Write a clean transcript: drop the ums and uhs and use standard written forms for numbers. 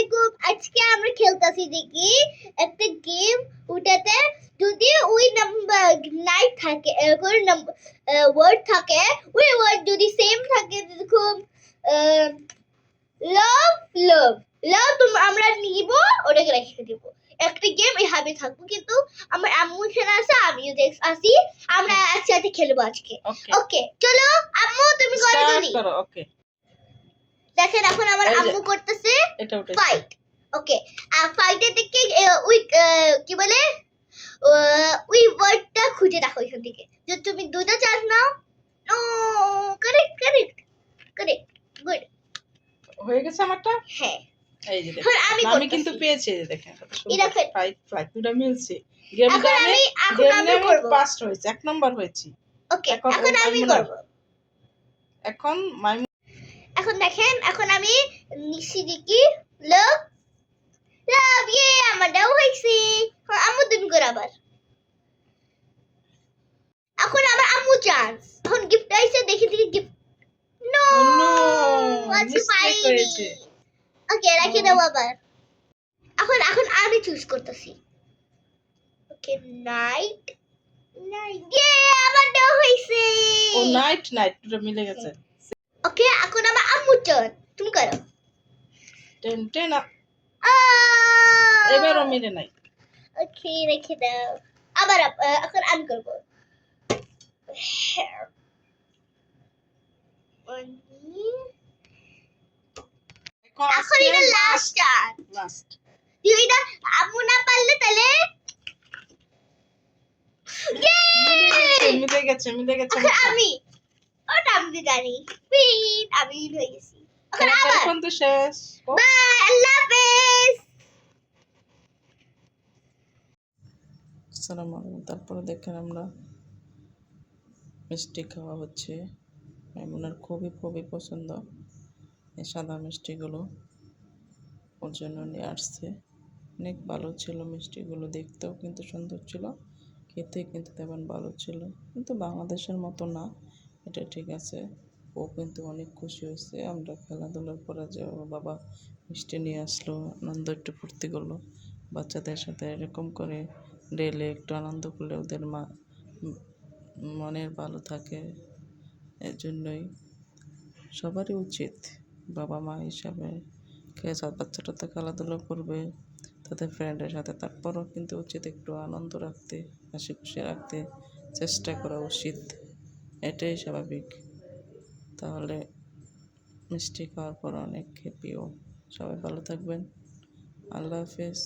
আলাইকুম। আজকে আমরা খেলতেছি দেখি একটা গেম, ওটাতে যদি ওই নাম্বার নাই থাকে, এরকম ওয়ার্ড থাকে, ওই ওয়ার্ড যদি সেম থাকে, যেরকম লাভ লাভ লাভ, আমরা নিব, ওটাকে রেখে দিব। একটা গেম এভাবে থাকবো, কিন্তু আমার আম্মু এখানে আছে, আমিও আসি, আমরা একসাথে খেলবো আজকে। ওকে চলো আম্মু, তুমি করো। ওকে দেখেন এখন আমার আম্মু করতেছে ফাইট। ওকে, ফাইটে দেখে ওই কি বলে ওই ওয়ার্ডটা খুঁজে দেখো এখান থেকে। যদি তুমি দুটো চান্স নাও, no, correct correct correct, good, হয়ে গেছে আমারটা। হ্যাঁ, এই যে দেখেন আমি কিন্তু পেয়েছি। এই যে দেখেন ফাইট ফাইট দুটো মিলছে। এখন আমি করব, ফার্স্ট হয়েছে, এক নাম্বার হয়েছে। ওকে এখন আমি করব। এখন মাইমুন, এখন দেখেন, এখন আমি নিশি দেখি লাভ লাভ, আমারটাও হয়েছে। আম্মু তুমি করো আবার। এখন আমার আম্মু চান্স, এখন গিফট আইছে, দেখি দেখি গিফট, নো, আজকে পাইনি। ওকে রেখে দাও আবার। এখন এখন আমি চুজ করতেছি। ওকে নাইট নাইট, আমারটাও হয়েছে। ও নাইট নাইট দুটো মিলে গেছে। ওকে এখন আমার আম্মু চান্স, তুমি করো। টেন টেন, এবারও মিলে নাই। ওকে রেখে দাও আবার। এখন আমি করব। এখন এটা লাস্ট চান্স, লাস্ট। এটা আম্মু না পারলে তাহলে মিলে গেছে আমি, ওটা আমি জানি, পিন আমি হয়ে গেছি। এখন আবার তো শেষ। বাই, আল্লাহ হাফেজ। আসসালামু আলাইকুম। তারপরে দেখেন আমরা মিষ্টি খাওয়া হচ্ছে। মাইমুনার খুবই খুবই পছন্দ এই সাদা মিষ্টিগুলো, ওর জন্য নিয়ে আসছে। অনেক ভালো ছিল মিষ্টিগুলো, দেখতেও কিন্তু সুন্দর ছিল, খেতে কিন্তু তেমন ভালো ছিল, কিন্তু বাংলাদেশের মতো না, এটা ঠিক আছে। ও কিন্তু অনেক খুশি হয়েছে। আমরা খেলাধুলার পরে যে ওর বাবা মিষ্টি নিয়ে আসলো, আনন্দ একটু ফুর্তি করলো। বাচ্চাদের সাথে এরকম করে ডেলে একটু আনন্দ করলে ওদের মনের ভালো থাকে। এর জন্যই সবারই উচিত বাবা মা হিসাবে, বাচ্চাটা তো খেলাধুলো করবে তাদের ফ্রেন্ডের সাথে, তারপরও কিন্তু উচিত একটু আনন্দ রাখতে, হাসি খুশি রাখতে চেষ্টা করা উচিত, এটাই স্বাভাবিক। তাহলে মিষ্টি খাওয়ার পর অনেক হ্যাপিও। সবাই ভালো থাকবেন, আল্লাহ হাফেজ।